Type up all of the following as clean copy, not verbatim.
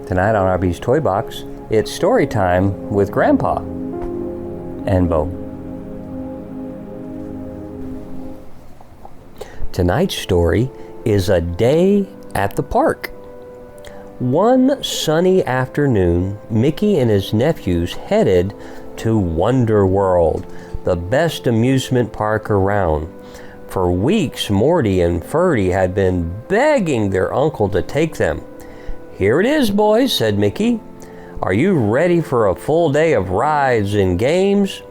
Tonight on RB's Toy Box, it's story time with Grandpa and Bo. Tonight's story is A Day at the Park. One sunny afternoon, Mickey and his nephews headed to Wonder World, the best amusement park around. For weeks, Morty and Ferdy had been begging their uncle to take them. "Here it is, boys," said Mickey. "Are you ready for a full day of rides and games?"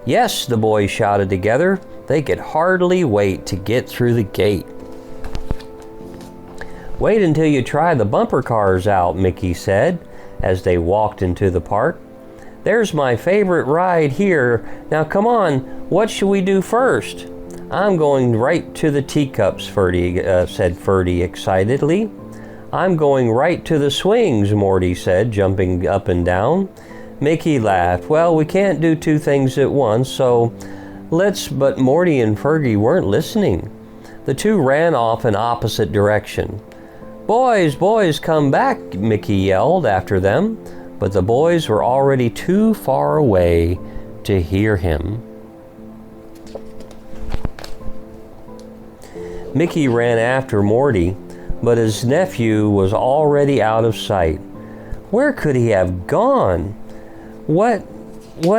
"Yes," the boys shouted together. They could hardly wait to get through the gate. "Wait until you try the bumper cars out," Mickey said as they walked into the park. "There's my favorite ride here. Now come on, what should we do first?" "I'm going right to the teacups," said Ferdy excitedly. "I'm going right to the swings," Morty said, jumping up and down. Mickey laughed. "Well, we can't do two things at once, so let's..." But Morty and Ferdy weren't listening. The two ran off in opposite direction. "Boys, boys, come back," Mickey yelled after them, but the boys were already too far away to hear him. Mickey ran after Morty, but his nephew was already out of sight. Where could he have gone? What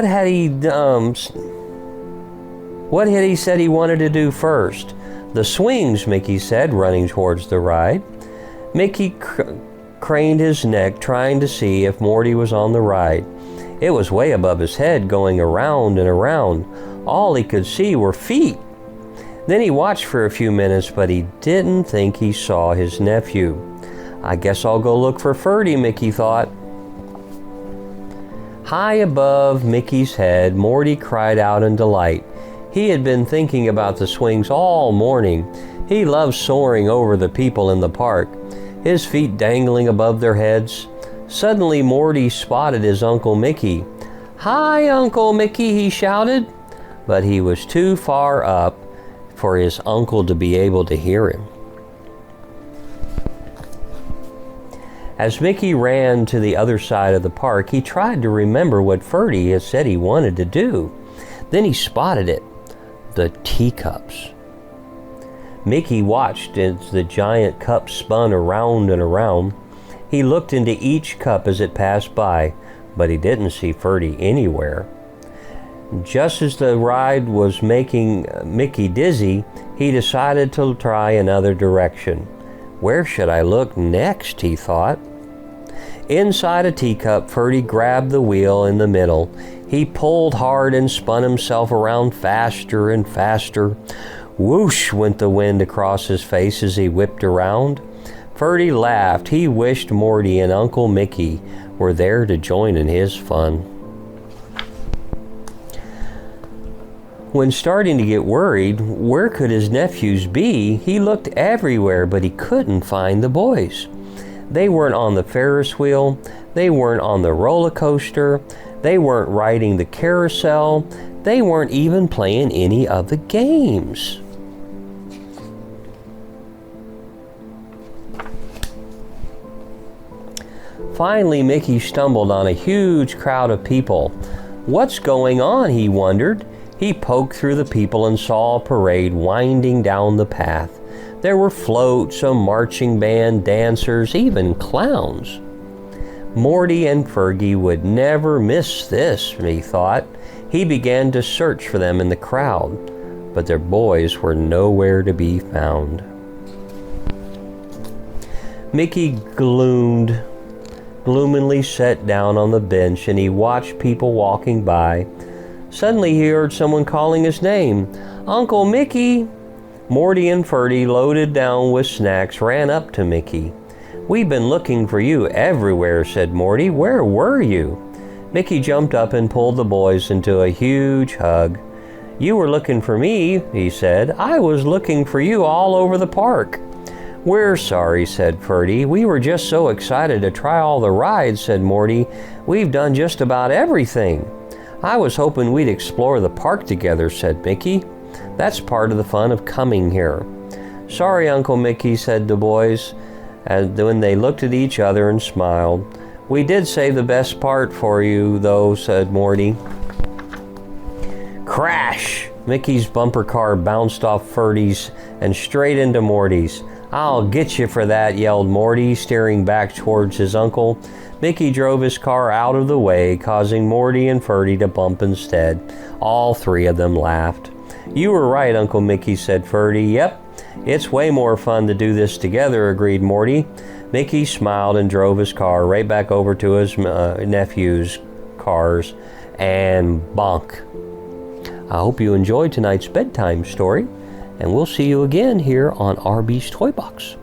had he said he wanted to do first? "The swings," Mickey said, running towards the ride. Mickey craned his neck, trying to see if Morty was on the ride. It was way above his head, going around and around. All he could see were feet. Then he watched for a few minutes, but he didn't think he saw his nephew. "I guess I'll go look for Ferdy," Mickey thought. High above Mickey's head, Morty cried out in delight. He had been thinking about the swings all morning. He loved soaring over the people in the park, his feet dangling above their heads. Suddenly, Morty spotted his Uncle Mickey. "Hi, Uncle Mickey," he shouted, but he was too far up for his uncle to be able to hear him. As Mickey ran to the other side of the park, he tried to remember what Ferdy had said he wanted to do. Then he spotted it, the teacups. Mickey watched as the giant cup spun around and around. He looked into each cup as it passed by, but he didn't see Ferdy anywhere. Just as the ride was making Mickey dizzy, he decided to try another direction. "Where should I look next?" he thought. Inside a teacup, Ferdy grabbed the wheel in the middle. He pulled hard and spun himself around faster and faster. Whoosh went the wind across his face as he whipped around. Ferdy laughed. He wished Morty and Uncle Mickey were there to join in his fun. When starting to get worried, where could his nephews be? He looked everywhere, but he couldn't find the boys. They weren't on the Ferris wheel. They weren't on the roller coaster. They weren't riding the carousel. They weren't even playing any of the games. Finally, Mickey stumbled on a huge crowd of people. "What's going on?" he wondered. He poked through the people and saw a parade winding down the path. There were floats, a marching band, dancers, even clowns. Morty and Ferdy would never miss this, he thought. He began to search for them in the crowd, but their boys were nowhere to be found. Mickey gloomily sat down on the bench, and he watched people walking by. Suddenly he heard someone calling his name. "Uncle Mickey!" Morty and Ferdy, loaded down with snacks, ran up to Mickey. "We've been looking for you everywhere," said Morty. "Where were you?" Mickey jumped up and pulled the boys into a huge hug. "You were looking for me," he said. "I was looking for you all over the park." "We're sorry," said Ferdy. "We were just so excited to try all the rides," said Morty. "We've done just about everything." "I was hoping we'd explore the park together," said Mickey. "That's part of the fun of coming here." "Sorry, Uncle Mickey," said the boys, and when they looked at each other and smiled. We did save the best part for you, though, said Morty. Crash! Mickey's bumper car bounced off Ferdy's and straight into Morty's. I'll get you for that, yelled Morty, steering back towards his uncle. Mickey drove his car out of the way, causing Morty and Ferdy to bump instead. All three of them laughed. You were right, Uncle Mickey, said Ferdy. Yep, it's way more fun to do this together, agreed Morty. Mickey smiled and drove his car right back over to his nephew's cars, and bonk. I hope you enjoyed tonight's bedtime story, and we'll see you again here on RB's Toy Box.